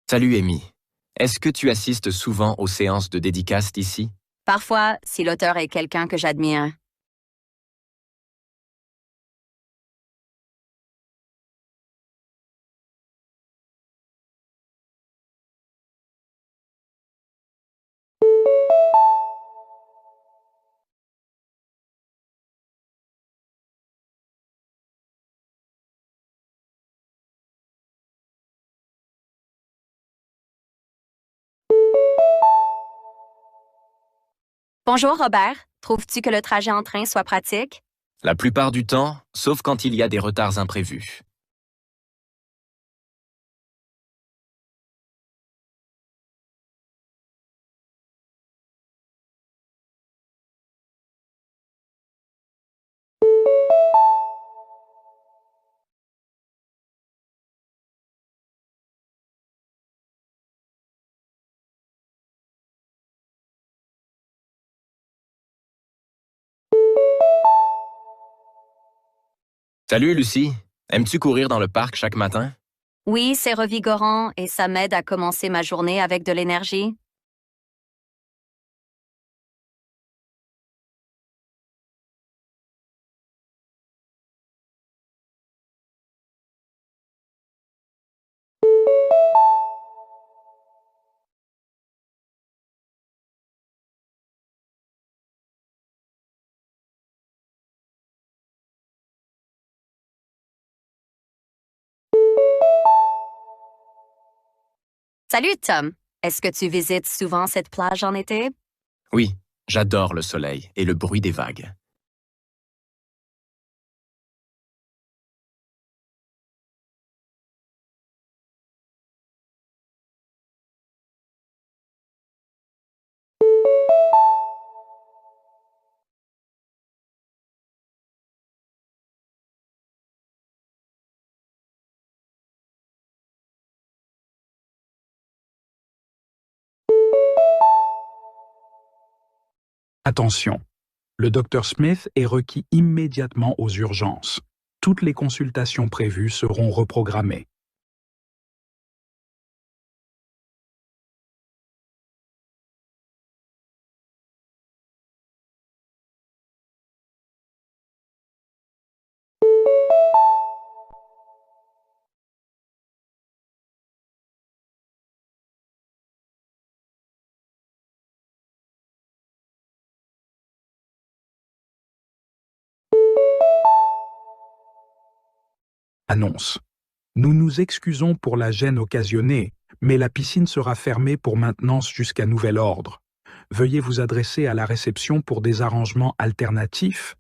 Salut Amy. Est-ce que tu assistes souvent aux séances de dédicaces d'ici? Parfois, si l'auteur est quelqu'un que j'admire. Bonjour Robert, trouves-tu que le trajet en train soit pratique? La plupart du temps, sauf quand il y a des retards imprévus. Salut Lucie. Aimes-tu courir dans le parc chaque matin? Oui, c'est revigorant et ça m'aide à commencer ma journée avec de l'énergie. Salut Tom, est-ce que tu visites souvent cette plage en été? Oui, j'adore le soleil et le bruit des vagues. Attention, le Dr Smith est requis immédiatement aux urgences. Toutes les consultations prévues seront reprogrammées. Annonce. Nous nous excusons pour la gêne occasionnée, mais la piscine sera fermée pour maintenance jusqu'à nouvel ordre. Veuillez vous adresser à la réception pour des arrangements alternatifs.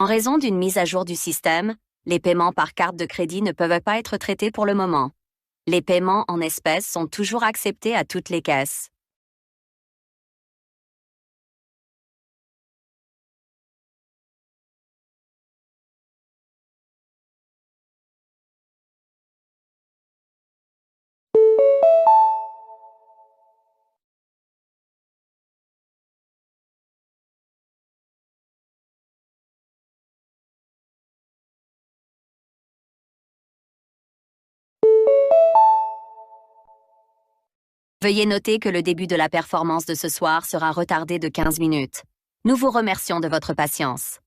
En raison d'une mise à jour du système, les paiements par carte de crédit ne peuvent pas être traités pour le moment. Les paiements en espèces sont toujours acceptés à toutes les caisses. Veuillez noter que le début de la performance de ce soir sera retardé de 15 minutes. Nous vous remercions de votre patience.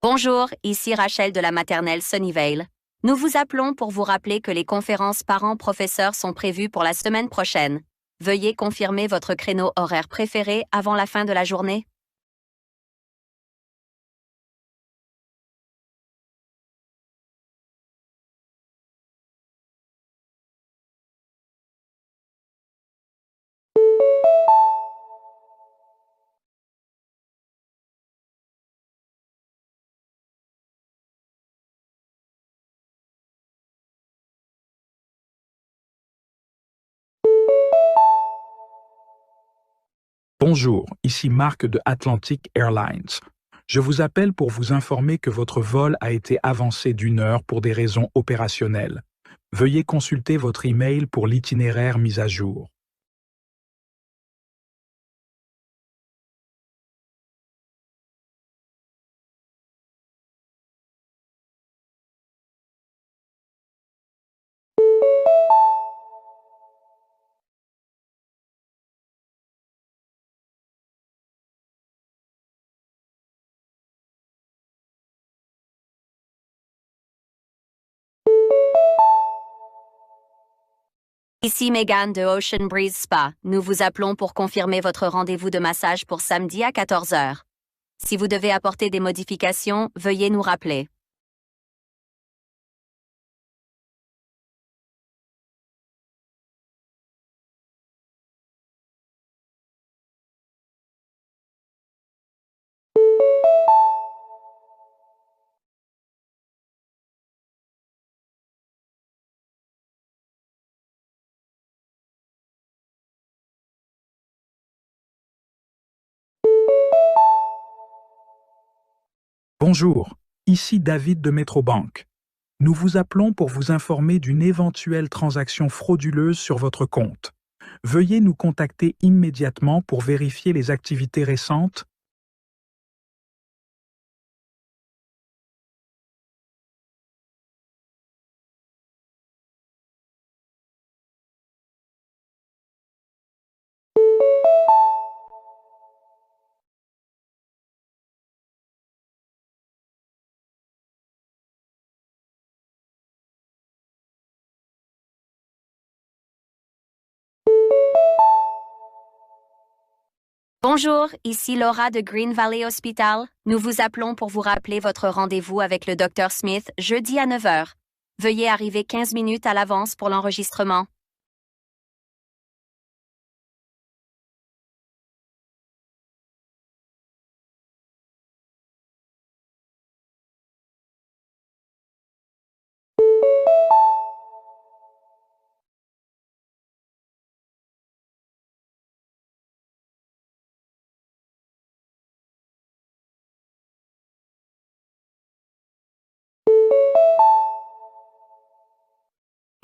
Bonjour, ici Rachel de la maternelle Sunnyvale. Nous vous appelons pour vous rappeler que les conférences parents-professeurs sont prévues pour la semaine prochaine. Veuillez confirmer votre créneau horaire préféré avant la fin de la journée. Bonjour, ici Marc de Atlantic Airlines. Je vous appelle pour vous informer que votre vol a été avancé d'1 heure pour des raisons opérationnelles. Veuillez consulter votre email pour l'itinéraire mis à jour. Ici Megan de Ocean Breeze Spa. Nous vous appelons pour confirmer votre rendez-vous de massage pour samedi à 14 heures. Si vous devez apporter des modifications, veuillez nous rappeler. Bonjour, ici David de Metrobank. Nous vous appelons pour vous informer d'une éventuelle transaction frauduleuse sur votre compte. Veuillez nous contacter immédiatement pour vérifier les activités récentes. Bonjour, ici Laura de Green Valley Hospital. Nous vous appelons pour vous rappeler votre rendez-vous avec le Dr Smith jeudi à 9 heures. Veuillez arriver 15 minutes à l'avance pour l'enregistrement.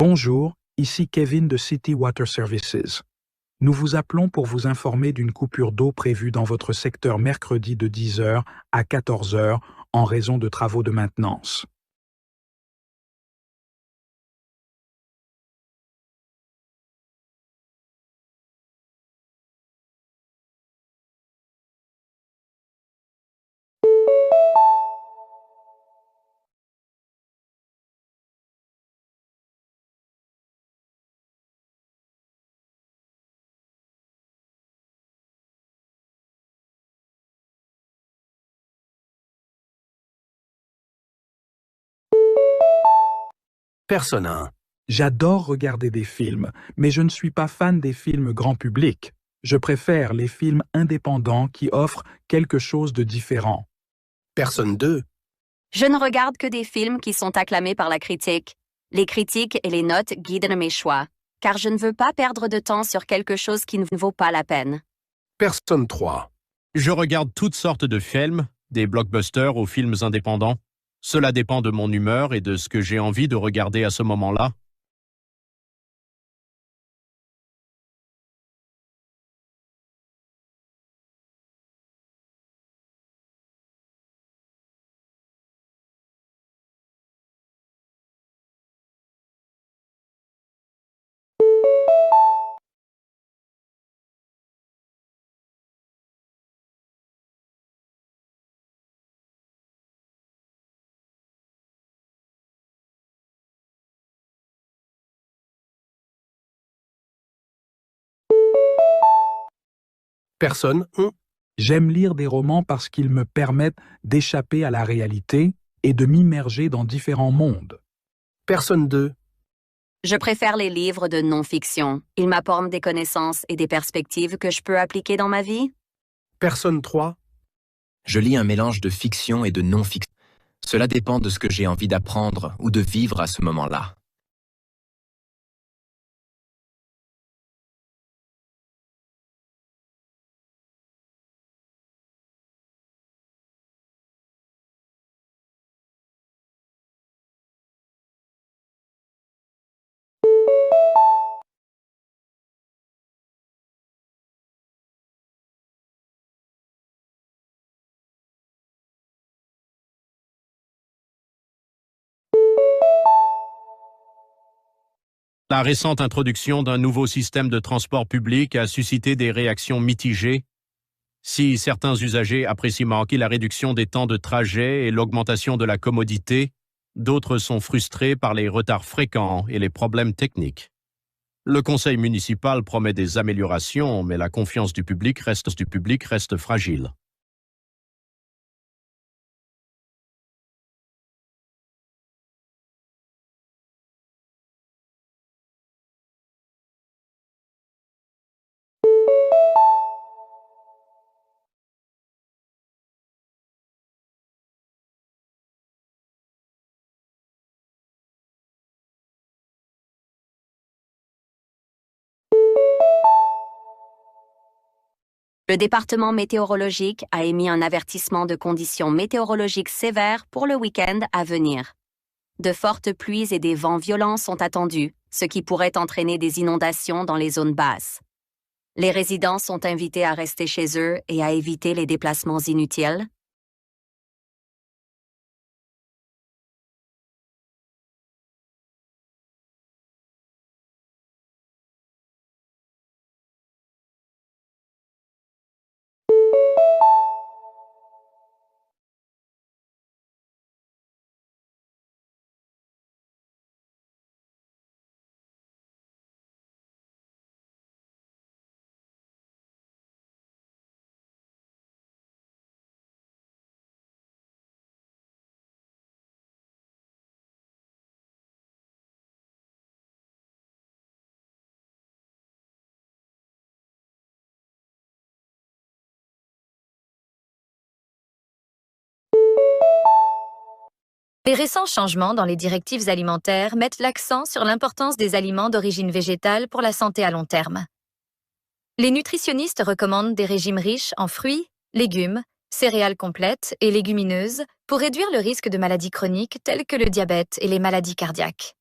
Bonjour, ici Kevin de City Water Services. Nous vous appelons pour vous informer d'une coupure d'eau prévue dans votre secteur mercredi de 10 heures à 14 heures en raison de travaux de maintenance. Personne 1. J'adore regarder des films, mais je ne suis pas fan des films grand public. Je préfère les films indépendants qui offrent quelque chose de différent. Personne 2. Je ne regarde que des films qui sont acclamés par la critique. Les critiques et les notes guident mes choix, car je ne veux pas perdre de temps sur quelque chose qui ne vaut pas la peine. Personne 3. Je regarde toutes sortes de films, des blockbusters aux films indépendants. Cela dépend de mon humeur et de ce que j'ai envie de regarder à ce moment-là. Personne 1. J'aime lire des romans parce qu'ils me permettent d'échapper à la réalité et de m'immerger dans différents mondes. Personne 2. Je préfère les livres de non-fiction. Ils m'apportent des connaissances et des perspectives que je peux appliquer dans ma vie. Personne 3. Je lis un mélange de fiction et de non-fiction. Cela dépend de ce que j'ai envie d'apprendre ou de vivre à ce moment-là. La récente introduction d'un nouveau système de transport public a suscité des réactions mitigées. Si certains usagers apprécient marquer la réduction des temps de trajet et l'augmentation de la commodité, d'autres sont frustrés par les retards fréquents et les problèmes techniques. Le conseil municipal promet des améliorations, mais la confiance du public reste fragile. Le département météorologique a émis un avertissement de conditions météorologiques sévères pour le week-end à venir. De fortes pluies et des vents violents sont attendus, ce qui pourrait entraîner des inondations dans les zones basses. Les résidents sont invités à rester chez eux et à éviter les déplacements inutiles. Les récents changements dans les directives alimentaires mettent l'accent sur l'importance des aliments d'origine végétale pour la santé à long terme. Les nutritionnistes recommandent des régimes riches en fruits, légumes, céréales complètes et légumineuses pour réduire le risque de maladies chroniques telles que le diabète et les maladies cardiaques.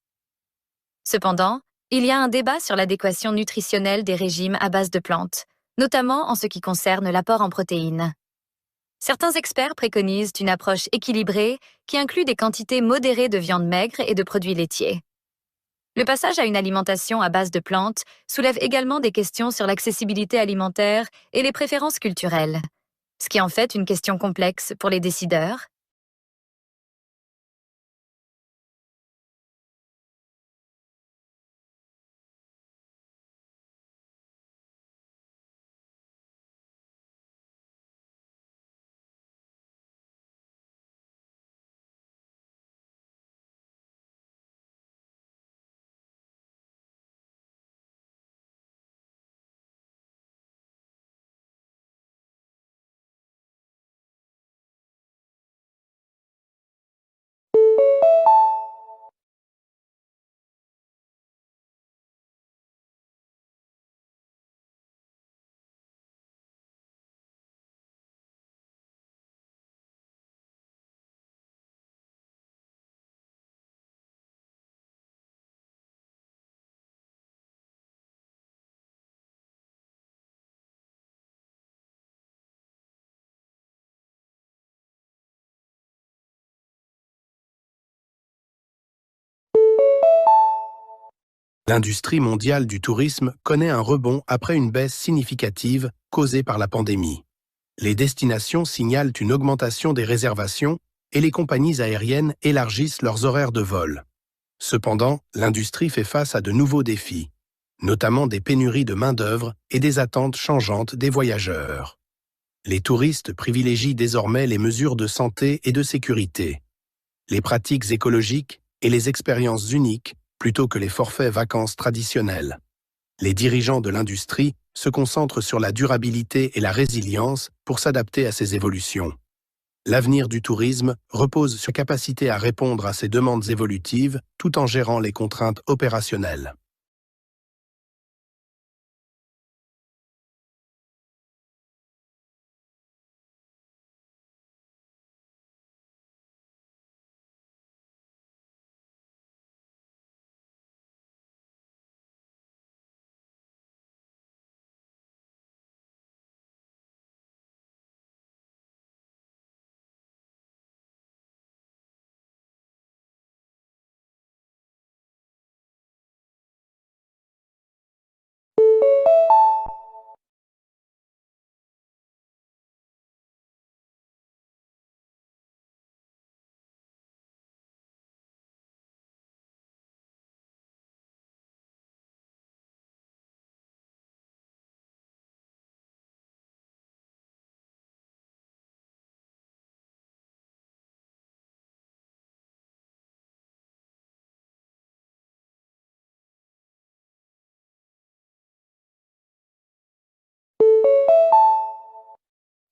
Cependant, il y a un débat sur l'adéquation nutritionnelle des régimes à base de plantes, notamment en ce qui concerne l'apport en protéines. Certains experts préconisent une approche équilibrée qui inclut des quantités modérées de viande maigre et de produits laitiers. Le passage à une alimentation à base de plantes soulève également des questions sur l'accessibilité alimentaire et les préférences culturelles, ce qui en fait une question complexe pour les décideurs. L'industrie mondiale du tourisme connaît un rebond après une baisse significative causée par la pandémie. Les destinations signalent une augmentation des réservations et les compagnies aériennes élargissent leurs horaires de vol. Cependant, l'industrie fait face à de nouveaux défis, notamment des pénuries de main-d'œuvre et des attentes changeantes des voyageurs. Les touristes privilégient désormais les mesures de santé et de sécurité, les pratiques écologiques et les expériences uniques plutôt que les forfaits vacances traditionnels. Les dirigeants de l'industrie se concentrent sur la durabilité et la résilience pour s'adapter à ces évolutions. L'avenir du tourisme repose sur la capacité à répondre à ces demandes évolutives tout en gérant les contraintes opérationnelles.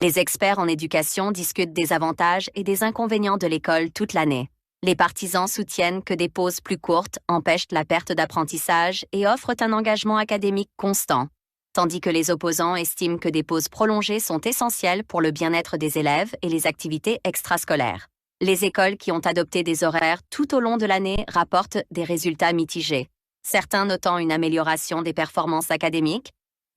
Les experts en éducation discutent des avantages et des inconvénients de l'école toute l'année. Les partisans soutiennent que des pauses plus courtes empêchent la perte d'apprentissage et offrent un engagement académique constant, tandis que les opposants estiment que des pauses prolongées sont essentielles pour le bien-être des élèves et les activités extrascolaires. Les écoles qui ont adopté des horaires tout au long de l'année rapportent des résultats mitigés, certains notant une amélioration des performances académiques,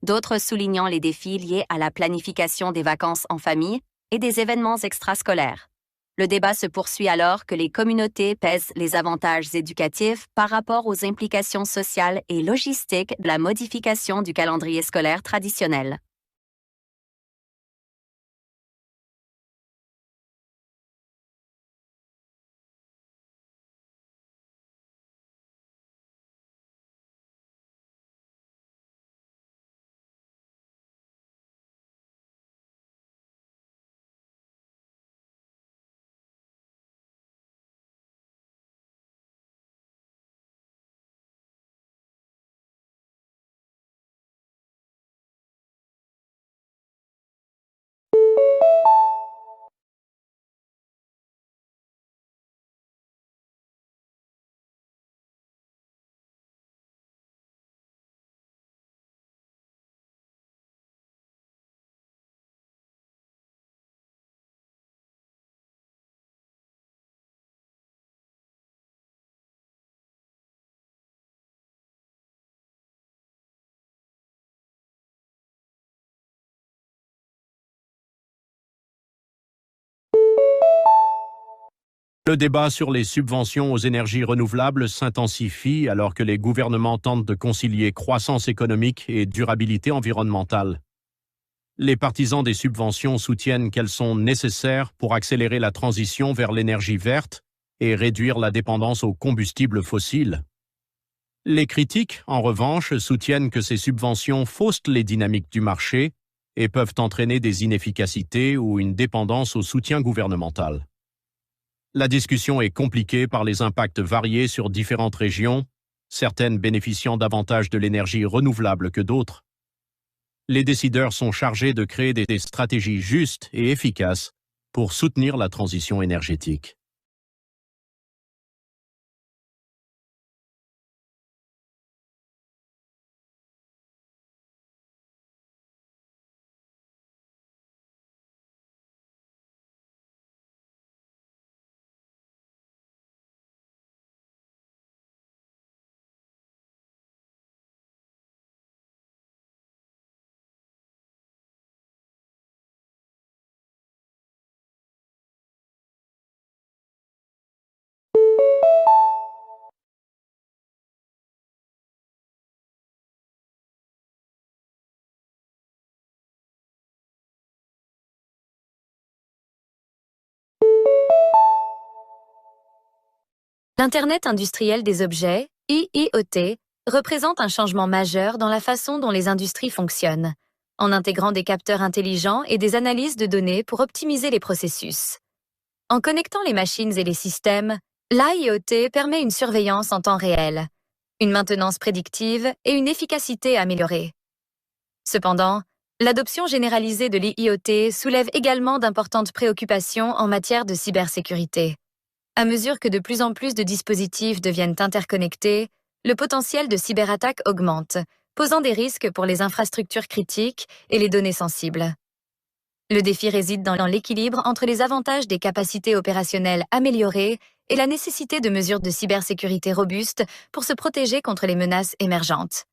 d'autres soulignant les défis liés à la planification des vacances en famille et des événements extrascolaires. Le débat se poursuit alors que les communautés pèsent les avantages éducatifs par rapport aux implications sociales et logistiques de la modification du calendrier scolaire traditionnel. Le débat sur les subventions aux énergies renouvelables s'intensifie alors que les gouvernements tentent de concilier croissance économique et durabilité environnementale. Les partisans des subventions soutiennent qu'elles sont nécessaires pour accélérer la transition vers l'énergie verte et réduire la dépendance aux combustibles fossiles. Les critiques, en revanche, soutiennent que ces subventions faussent les dynamiques du marché et peuvent entraîner des inefficacités ou une dépendance au soutien gouvernemental. La discussion est compliquée par les impacts variés sur différentes régions, certaines bénéficiant davantage de l'énergie renouvelable que d'autres. Les décideurs sont chargés de créer des stratégies justes et efficaces pour soutenir la transition énergétique. L'Internet industriel des objets, IIoT, représente un changement majeur dans la façon dont les industries fonctionnent, en intégrant des capteurs intelligents et des analyses de données pour optimiser les processus. En connectant les machines et les systèmes, l'IoT permet une surveillance en temps réel, une maintenance prédictive et une efficacité améliorée. Cependant, l'adoption généralisée de l'IoT soulève également d'importantes préoccupations en matière de cybersécurité. À mesure que de plus en plus de dispositifs deviennent interconnectés, le potentiel de cyberattaque augmente, posant des risques pour les infrastructures critiques et les données sensibles. Le défi réside dans l'équilibre entre les avantages des capacités opérationnelles améliorées et la nécessité de mesures de cybersécurité robustes pour se protéger contre les menaces émergentes.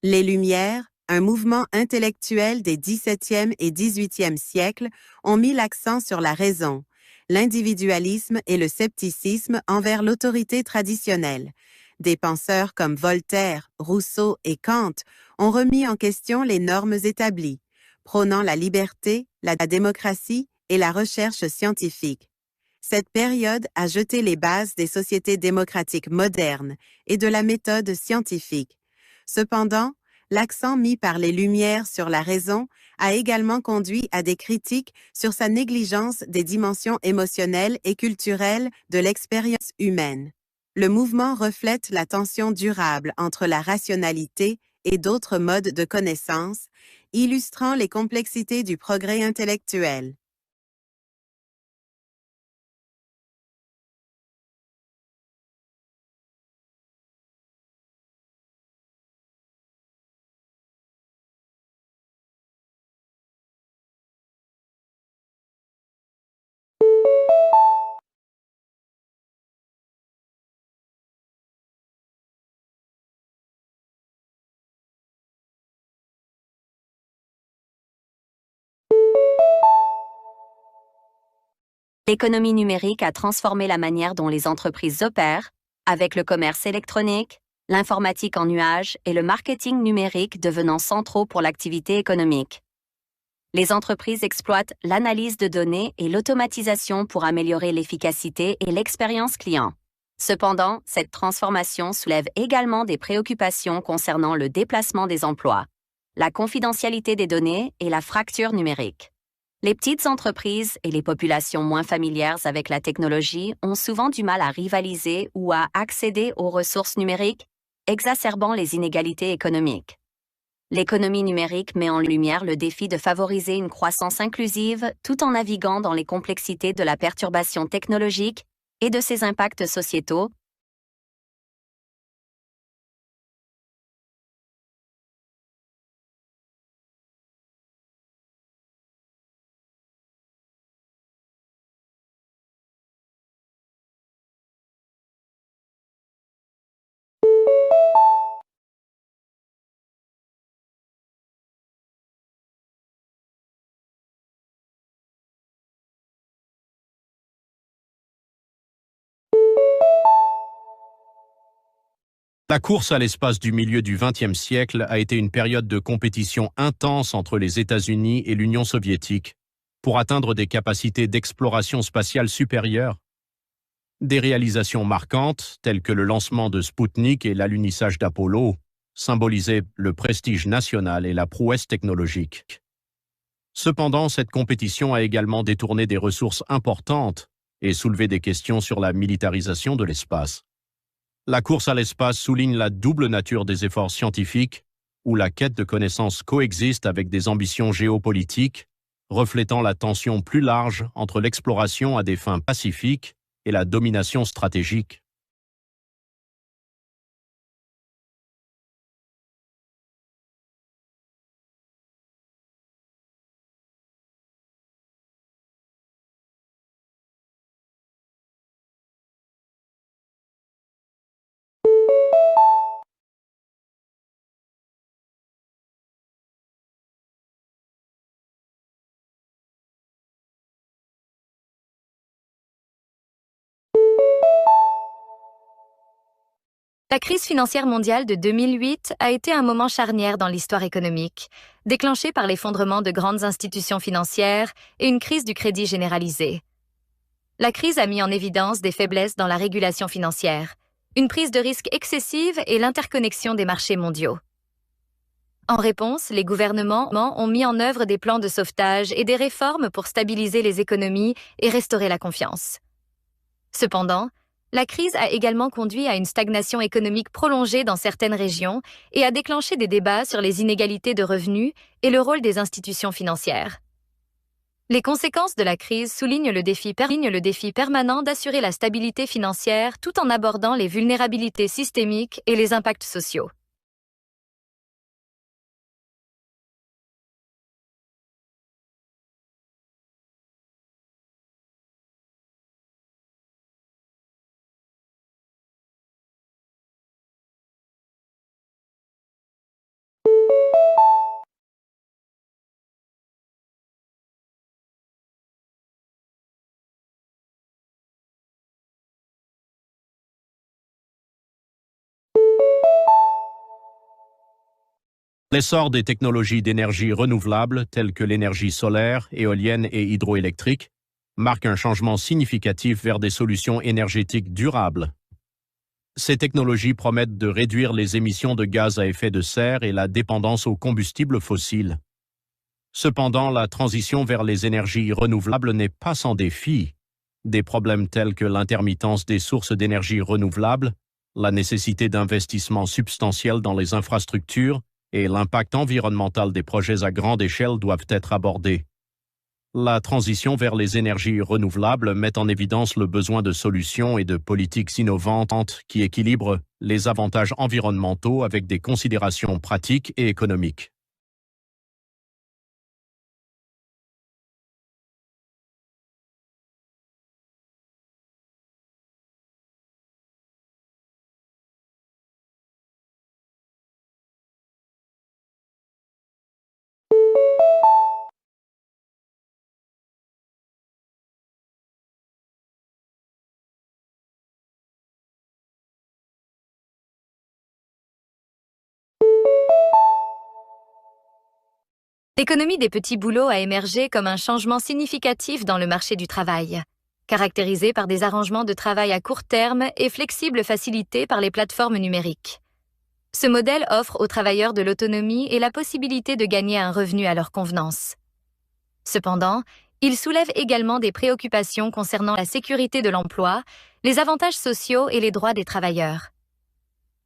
Les Lumières, un mouvement intellectuel des XVIIe et XVIIIe siècles, ont mis l'accent sur la raison, l'individualisme et le scepticisme envers l'autorité traditionnelle. Des penseurs comme Voltaire, Rousseau et Kant ont remis en question les normes établies, prônant la liberté, la démocratie et la recherche scientifique. Cette période a jeté les bases des sociétés démocratiques modernes et de la méthode scientifique. Cependant, l'accent mis par les Lumières sur la raison a également conduit à des critiques sur sa négligence des dimensions émotionnelles et culturelles de l'expérience humaine. Le mouvement reflète la tension durable entre la rationalité et d'autres modes de connaissance, illustrant les complexités du progrès intellectuel. L'économie numérique a transformé la manière dont les entreprises opèrent, avec le commerce électronique, l'informatique en nuage et le marketing numérique devenant centraux pour l'activité économique. Les entreprises exploitent l'analyse de données et l'automatisation pour améliorer l'efficacité et l'expérience client. Cependant, cette transformation soulève également des préoccupations concernant le déplacement des emplois, la confidentialité des données et la fracture numérique. Les petites entreprises et les populations moins familières avec la technologie ont souvent du mal à rivaliser ou à accéder aux ressources numériques, exacerbant les inégalités économiques. L'économie numérique met en lumière le défi de favoriser une croissance inclusive tout en naviguant dans les complexités de la perturbation technologique et de ses impacts sociétaux. La course à l'espace du milieu du XXe siècle a été une période de compétition intense entre les États-Unis et l'Union soviétique pour atteindre des capacités d'exploration spatiale supérieures. Des réalisations marquantes, telles que le lancement de Spoutnik et l'alunissage d'Apollo, symbolisaient le prestige national et la prouesse technologique. Cependant, cette compétition a également détourné des ressources importantes et soulevé des questions sur la militarisation de l'espace. La course à l'espace souligne la double nature des efforts scientifiques, où la quête de connaissances coexiste avec des ambitions géopolitiques, reflétant la tension plus large entre l'exploration à des fins pacifiques et la domination stratégique. La crise financière mondiale de 2008 a été un moment charnière dans l'histoire économique, déclenché par l'effondrement de grandes institutions financières et une crise du crédit généralisée. La crise a mis en évidence des faiblesses dans la régulation financière, une prise de risque excessive et l'interconnexion des marchés mondiaux. En réponse, les gouvernements ont mis en œuvre des plans de sauvetage et des réformes pour stabiliser les économies et restaurer la confiance. Cependant, la crise a également conduit à une stagnation économique prolongée dans certaines régions et a déclenché des débats sur les inégalités de revenus et le rôle des institutions financières. Les conséquences de la crise soulignent le défi permanent d'assurer la stabilité financière tout en abordant les vulnérabilités systémiques et les impacts sociaux. L'essor des technologies d'énergie renouvelable telles que l'énergie solaire, éolienne et hydroélectrique marque un changement significatif vers des solutions énergétiques durables. Ces technologies promettent de réduire les émissions de gaz à effet de serre et la dépendance aux combustibles fossiles. Cependant, la transition vers les énergies renouvelables n'est pas sans défi. Des problèmes tels que l'intermittence des sources d'énergie renouvelables, la nécessité d'investissements substantiels dans les infrastructures et l'impact environnemental des projets à grande échelle doivent être abordés. La transition vers les énergies renouvelables met en évidence le besoin de solutions et de politiques innovantes qui équilibrent les avantages environnementaux avec des considérations pratiques et économiques. L'économie des petits boulots a émergé comme un changement significatif dans le marché du travail, caractérisé par des arrangements de travail à court terme et flexibles facilités par les plateformes numériques. Ce modèle offre aux travailleurs de l'autonomie et la possibilité de gagner un revenu à leur convenance. Cependant, il soulève également des préoccupations concernant la sécurité de l'emploi, les avantages sociaux et les droits des travailleurs.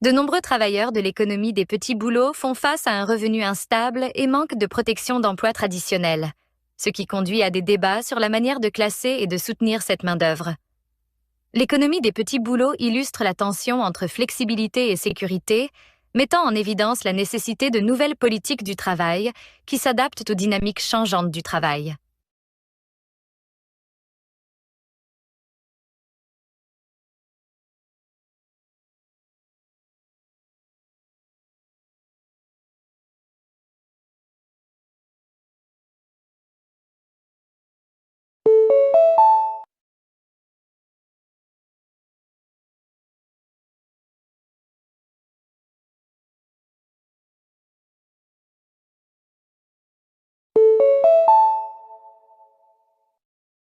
De nombreux travailleurs de l'économie des petits boulots font face à un revenu instable et manquent de protection d'emploi traditionnelle, ce qui conduit à des débats sur la manière de classer et de soutenir cette main-d'œuvre. L'économie des petits boulots illustre la tension entre flexibilité et sécurité, mettant en évidence la nécessité de nouvelles politiques du travail qui s'adaptent aux dynamiques changeantes du travail.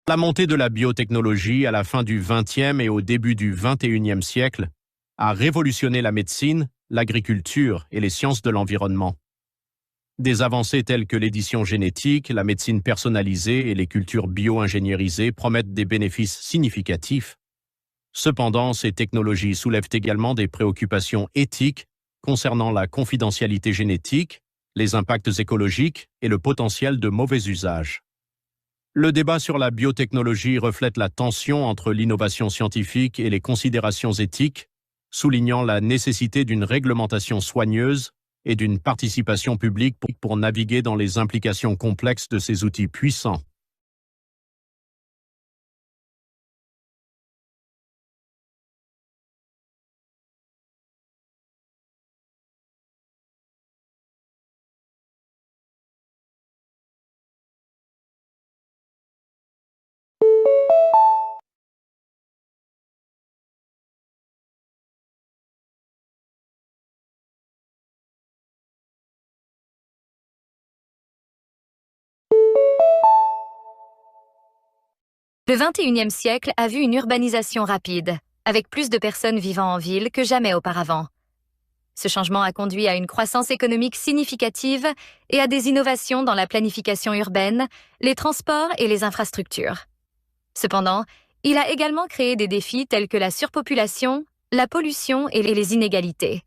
La montée de la biotechnologie à la fin du XXe et au début du XXIe siècle a révolutionné la médecine, l'agriculture et les sciences de l'environnement. Des avancées telles que l'édition génétique, la médecine personnalisée et les cultures bio-ingénierisées promettent des bénéfices significatifs. Cependant, ces technologies soulèvent également des préoccupations éthiques concernant la confidentialité génétique, les impacts écologiques et le potentiel de mauvais usages. Le débat sur la biotechnologie reflète la tension entre l'innovation scientifique et les considérations éthiques, soulignant la nécessité d'une réglementation soigneuse et d'une participation publique pour naviguer dans les implications complexes de ces outils puissants. Le XXIe siècle a vu une urbanisation rapide, avec plus de personnes vivant en ville que jamais auparavant. Ce changement a conduit à une croissance économique significative et à des innovations dans la planification urbaine, les transports et les infrastructures. Cependant, il a également créé des défis tels que la surpopulation, la pollution et les inégalités.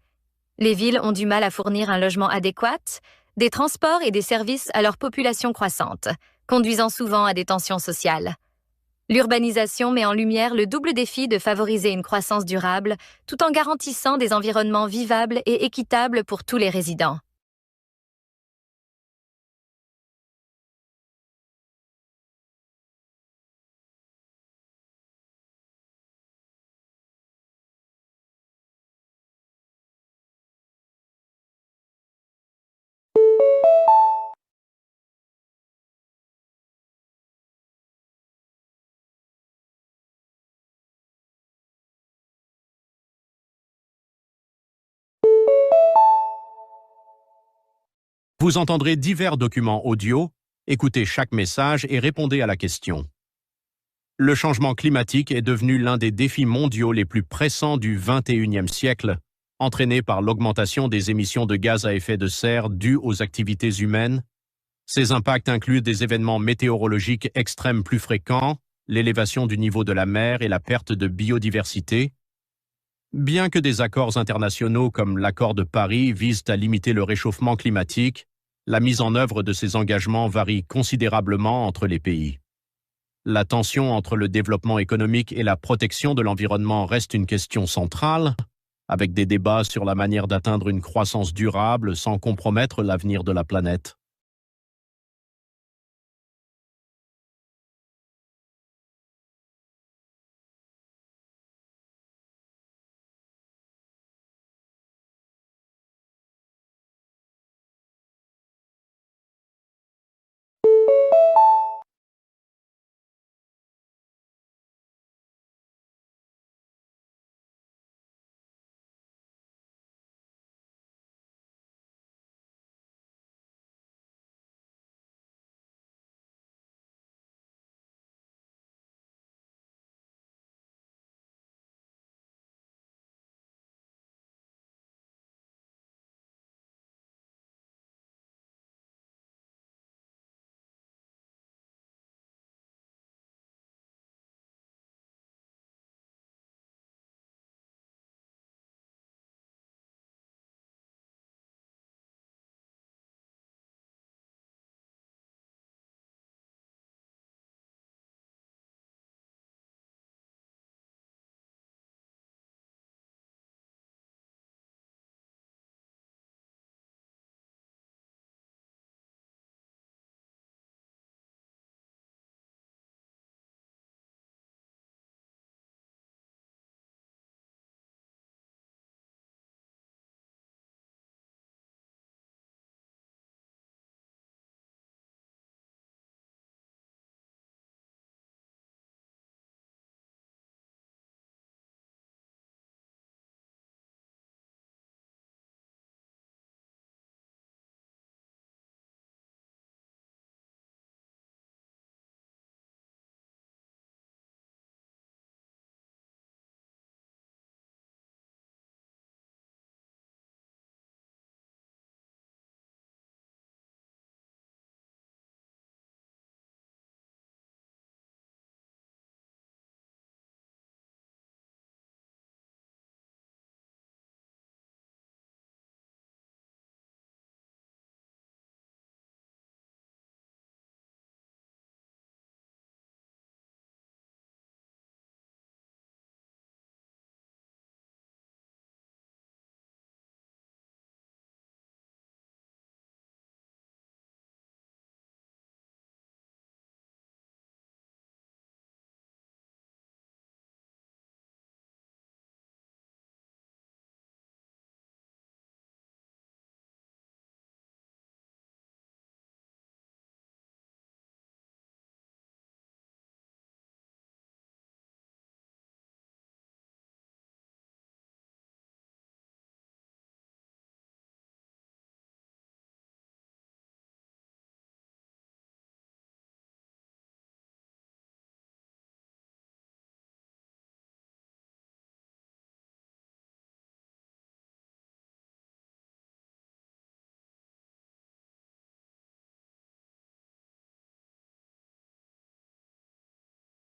Les villes ont du mal à fournir un logement adéquat, des transports et des services à leur population croissante, conduisant souvent à des tensions sociales. L'urbanisation met en lumière le double défi de favoriser une croissance durable tout en garantissant des environnements vivables et équitables pour tous les résidents. Vous entendrez divers documents audio, écoutez chaque message et répondez à la question. Le changement climatique est devenu l'un des défis mondiaux les plus pressants du XXIe siècle, entraîné par l'augmentation des émissions de gaz à effet de serre dues aux activités humaines. Ces impacts incluent des événements météorologiques extrêmes plus fréquents, l'élévation du niveau de la mer et la perte de biodiversité. Bien que des accords internationaux comme l'accord de Paris visent à limiter le réchauffement climatique, la mise en œuvre de ces engagements varie considérablement entre les pays. La tension entre le développement économique et la protection de l'environnement reste une question centrale, avec des débats sur la manière d'atteindre une croissance durable sans compromettre l'avenir de la planète.